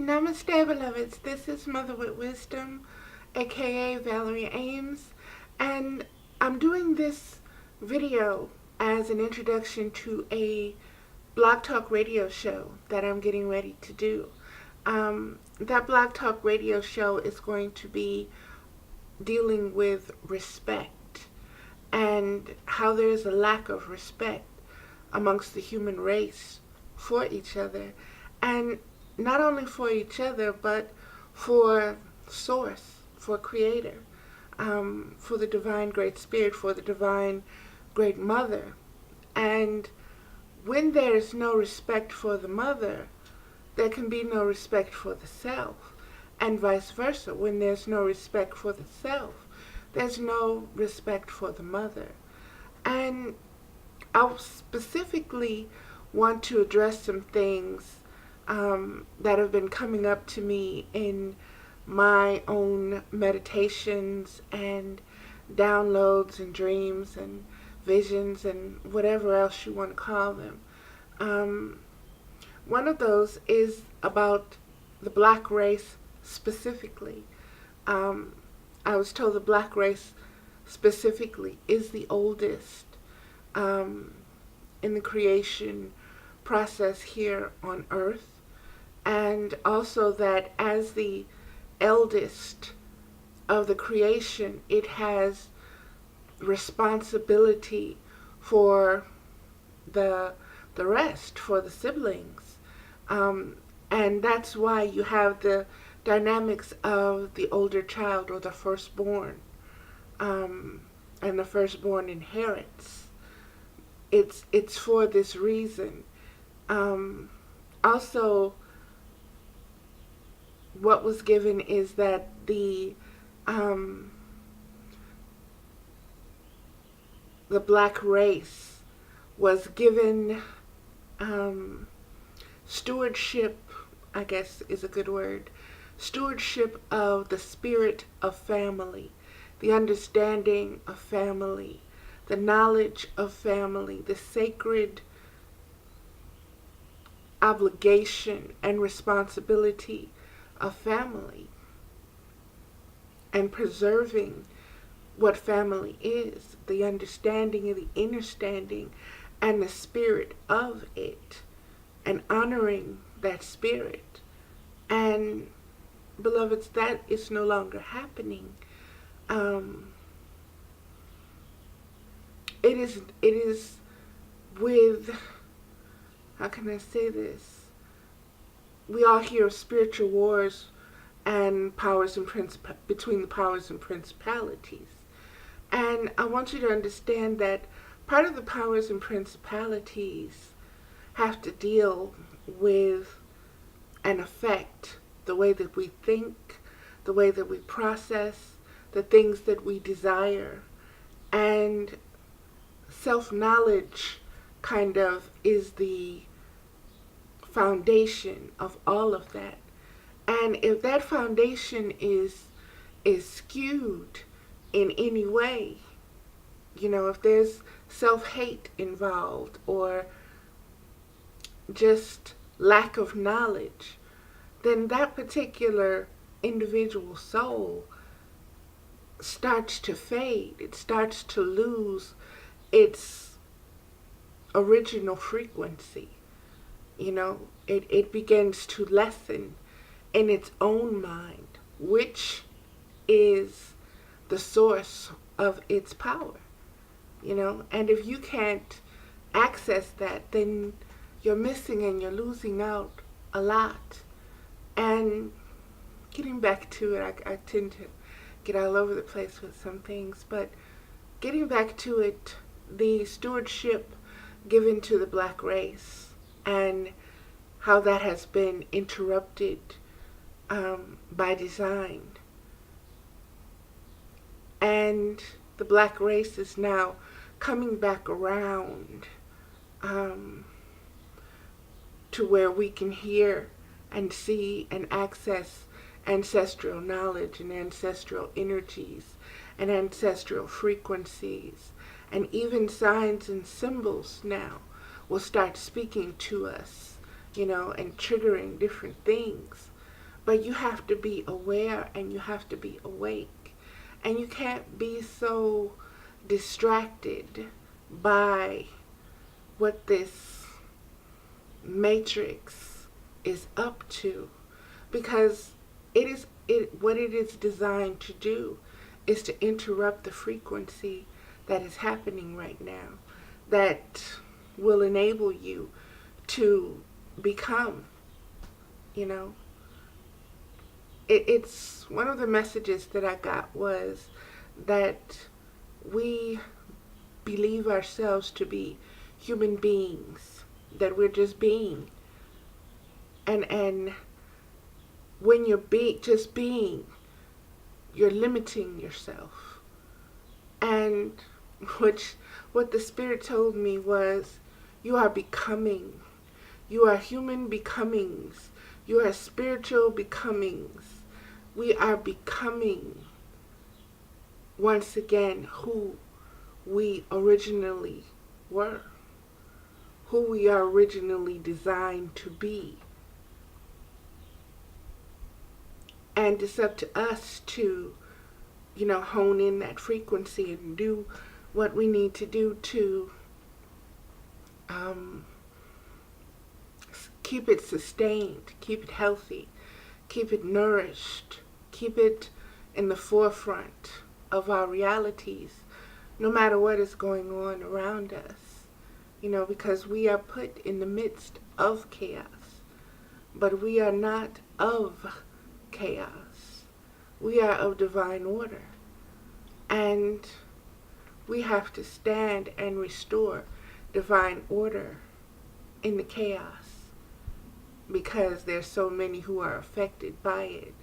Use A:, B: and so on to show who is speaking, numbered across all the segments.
A: Namaste, beloveds. This is Mother with Wisdom, aka Valerie Ames, and I'm doing this video as an introduction to a blog talk radio show that I'm getting ready to do. That blog talk radio show is going to be dealing with respect and how there is a lack of respect amongst the human race for each other, and not only for each other, but for Source, for Creator, for the Divine Great Spirit, for the Divine Great Mother. And when there is no respect for the Mother, there can be no respect for the Self, and vice versa. When there's no respect for the Self, there's no respect for the Mother. And I specifically want to address some things that have been coming up to me in my own meditations and downloads and dreams and visions and whatever else you want to call them. One of those is about the black race specifically. I was told the black race specifically is the oldest in the creation process here on earth, and also that as the eldest of the creation, it has responsibility for the rest, for the siblings, and that's why you have the dynamics of the older child or the firstborn, and the firstborn inherits. It's for this reason. Also, what was given is that the black race was given stewardship, I guess is a good word, stewardship of the spirit of family, the understanding of family, the knowledge of family, the sacred obligation and responsibility of family, and preserving what family is, the understanding and the innerstanding and the spirit of it, and honoring that spirit. And beloveds, that is no longer happening. It is with, how can I say this? We all hear of spiritual wars and powers and between the powers and principalities. And I want you to understand that part of the powers and principalities have to deal with and affect the way that we think, the way that we process, the things that we desire. And self-knowledge kind of is the foundation of all of that. And if that foundation is skewed in any way, if there's self-hate involved or just lack of knowledge, then that particular individual soul starts to fade. It starts to lose its original frequency. It begins to lessen in its own mind, which is the source of its power. And if you can't access that, then you're missing and you're losing out a lot. And getting back to it, I tend to get all over the place with some things, but getting back to it, the stewardship given to the black race and how that has been interrupted by design. And the black race is now coming back around to where we can hear and see and access ancestral knowledge and ancestral energies and ancestral frequencies, and even signs and symbols now will start speaking to us, and triggering different things. But you have to be aware and you have to be awake. And you can't be so distracted by what this matrix is up to, because what it is designed to do is to interrupt the frequency that is happening right now, that will enable you to become, you know. It's one of the messages that I got was that we believe ourselves to be human beings, that we're just being, and when you're just being, you're limiting yourself. And what the Spirit told me was, you are becoming. You are human becomings. You are spiritual becomings. We are becoming, once again, who we originally were, who we are originally designed to be. And it's up to us to, hone in that frequency and do what we need to do to keep it sustained, keep it healthy, keep it nourished, keep it in the forefront of our realities, no matter what is going on around us, because we are put in the midst of chaos, but we are not of chaos. We are of divine order, and we have to stand and restore divine order in the chaos, because there's so many who are affected by it.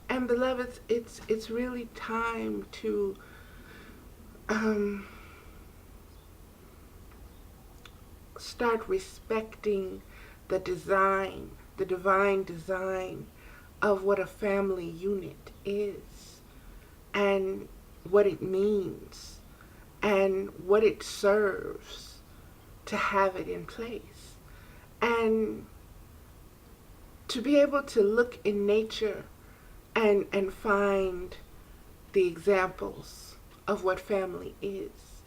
A: And beloveds, it's really time to start respecting the divine design of what a family unit is, and what it means, and what it serves to have it in place. And to be able to look in nature and find the examples of what family is,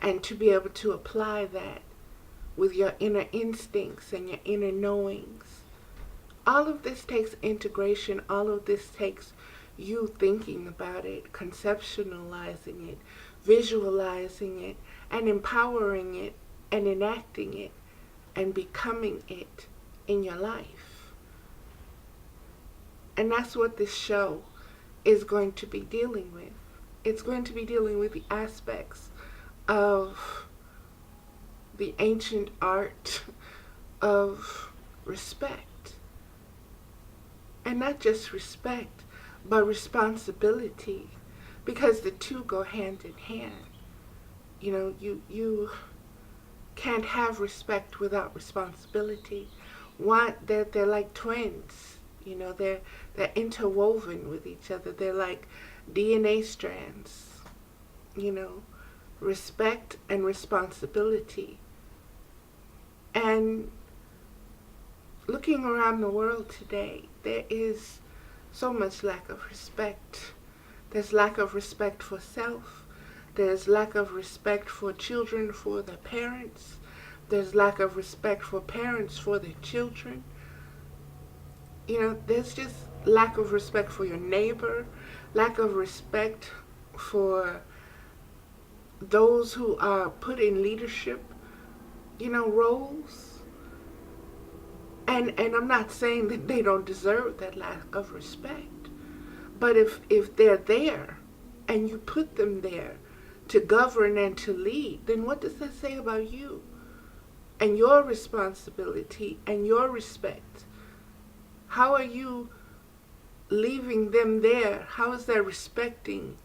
A: and to be able to apply that with your inner instincts and your inner knowings. All of this takes integration. All of this takes you thinking about it, conceptualizing it, visualizing it, and empowering it, and enacting it, and becoming it in your life. And that's what this show is going to be dealing with. It's going to be dealing with the aspects of the ancient art of respect. And not just respect, but responsibility, because the two go hand in hand. You can't have respect without responsibility. They're like twins. They're interwoven with each other. They're like DNA strands. Respect and responsibility. And looking around the world today, there is so much lack of respect. There's lack of respect for self. There's lack of respect for children for their parents. There's lack of respect for parents for their children. There's just lack of respect for your neighbor, lack of respect for those who are put in leadership, roles. And I'm not saying that they don't deserve that lack of respect. But if they're there and you put them there to govern and to lead, then what does that say about you and your responsibility and your respect? How are you leaving them there? How is that respecting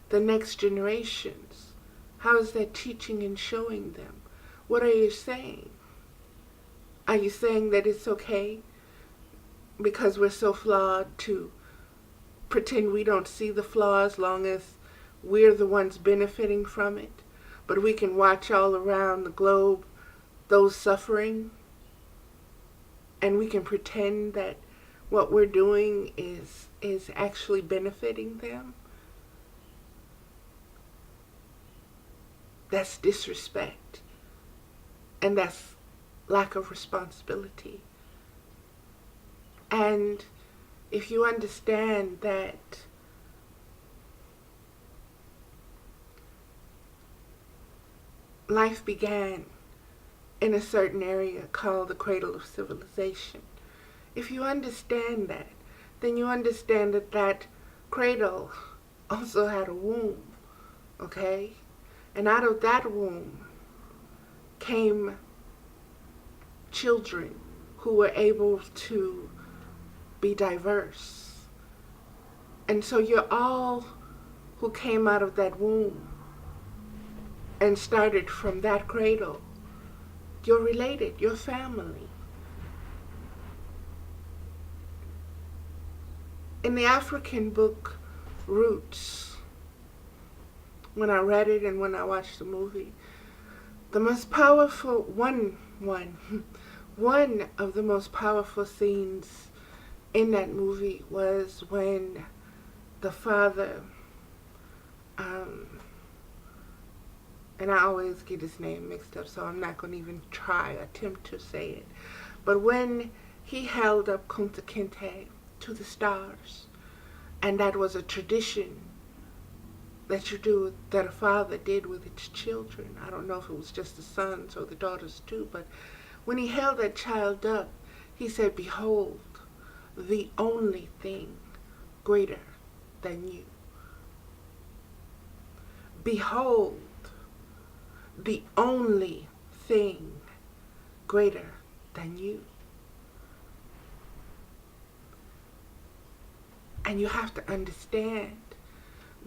A: the next generations? How is that teaching and showing them? What are you saying? Are you saying that it's okay because we're so flawed to pretend we don't see the flaw as long as we're the ones benefiting from it, but we can watch all around the globe those suffering, and we can pretend that what we're doing is actually benefiting them, that's disrespect. And that's lack of responsibility. And if you understand that life began in a certain area called the cradle of civilization, if you understand that, then you understand that that cradle also had a womb, okay? And out of that womb came children who were able to be diverse. And so you're all who came out of that womb and started from that cradle. You're related, you're family. In the African book Roots, when I read it and when I watched the movie, the most powerful one of the most powerful scenes in that movie was when the father, and I always get his name mixed up, so I'm not going to even attempt to say it, but when he held up Kunta Kinte to the stars, and that was a tradition that a father did with his children. I don't know if it was just the sons or the daughters too, but when he held that child up, he said, "Behold, the only thing greater than you. Behold, the only thing greater than you." And you have to understand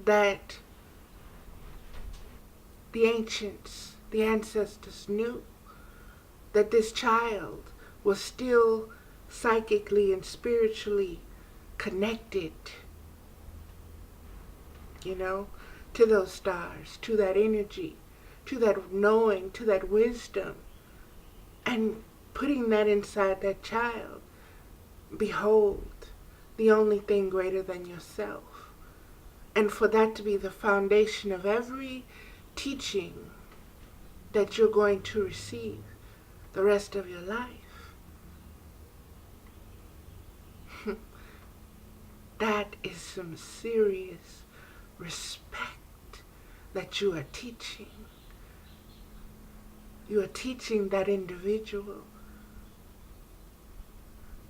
A: that the ancients, the ancestors knew that this child was still psychically and spiritually connected, to those stars, to that energy, to that knowing, to that wisdom, and putting that inside that child. Behold, the only thing greater than yourself. And for that to be the foundation of every teaching that you're going to receive the rest of your life. That is some serious respect that you are teaching. You are teaching that individual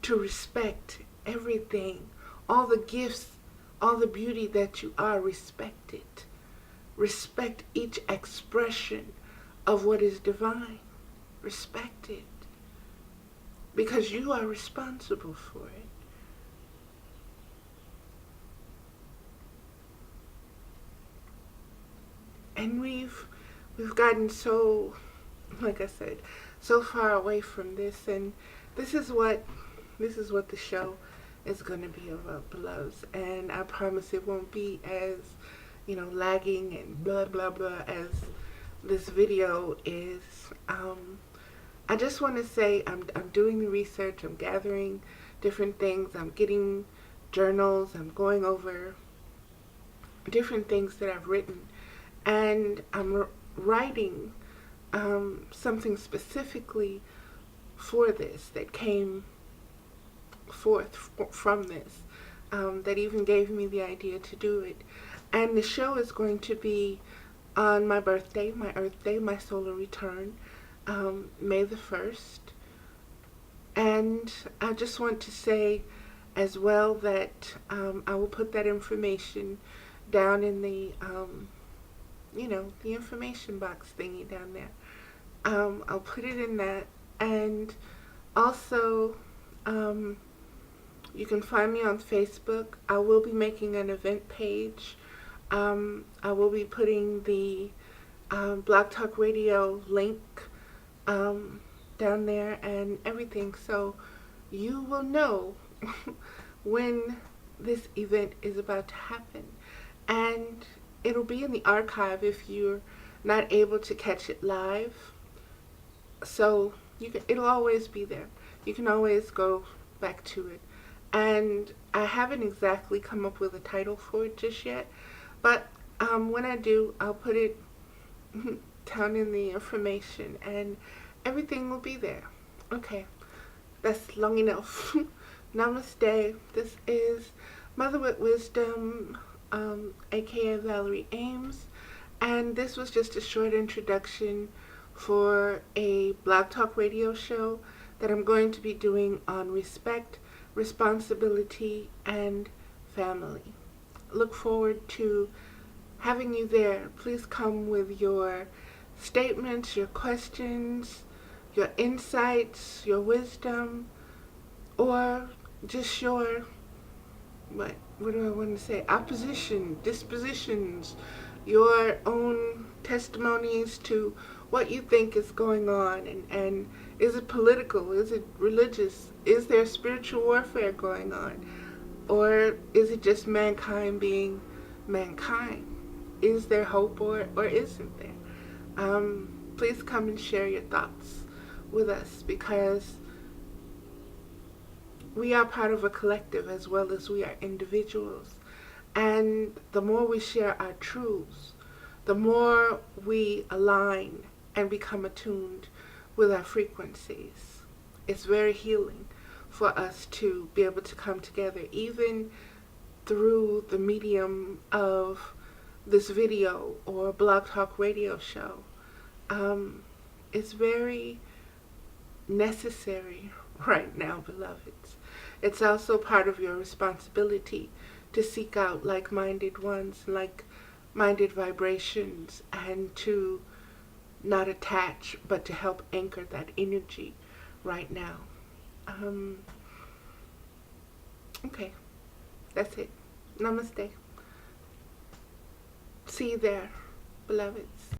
A: to respect everything, all the gifts, all the beauty that you are. Respect it. Respect each expression of what is divine. Respect it. Because you are responsible for it. And we've gotten so, like I said, so far away from this, and this is what the show is going to be about, beloveds. And I promise it won't be as, lagging and blah blah blah as this video is. I just want to say I'm doing the research, I'm gathering different things, I'm getting journals, I'm going over different things that I've written, and I'm writing something specifically for this that came forth from this, that even gave me the idea to do it. And the show is going to be on my birthday, my Earth Day, my solar return, May the 1st. And I just want to say as well that I will put that information down in the, the information box thingy down there. I'll put it in that. And also, you can find me on Facebook. I will be making an event page. I will be putting the Blog Talk Radio link down there and everything, so you will know when this event is about to happen. And it'll be in the archive if you're not able to catch it live. So it'll always be there. You can always go back to it. and I haven't exactly come up with a title for it just yet, but when I do, I'll put it down in the information and everything will be there. Okay, that's long enough. Namaste. This is Mother with Wisdom, aka Valerie Ames, and this was just a short introduction for a blog talk radio show that I'm going to be doing on respect, responsibility, and family. Look forward to having you there. Please come with your statements, your questions, your insights, your wisdom, or just your, what do I want to say, opposition, dispositions, your own testimonies to what you think is going on, and is it political, is it religious, is there spiritual warfare going on, or is it just mankind being mankind? Is there hope, or isn't there? Please come and share your thoughts with us, because we are part of a collective as well as we are individuals. And the more we share our truths, the more we align and become attuned with our frequencies. It's very healing for us to be able to come together, even through the medium of this video or blog talk radio show. It's very necessary right now, beloveds. It's also part of your responsibility to seek out like-minded ones, like-minded vibrations, and to not attach, but to help anchor that energy right now. Okay, that's it. Namaste. See you there, beloveds.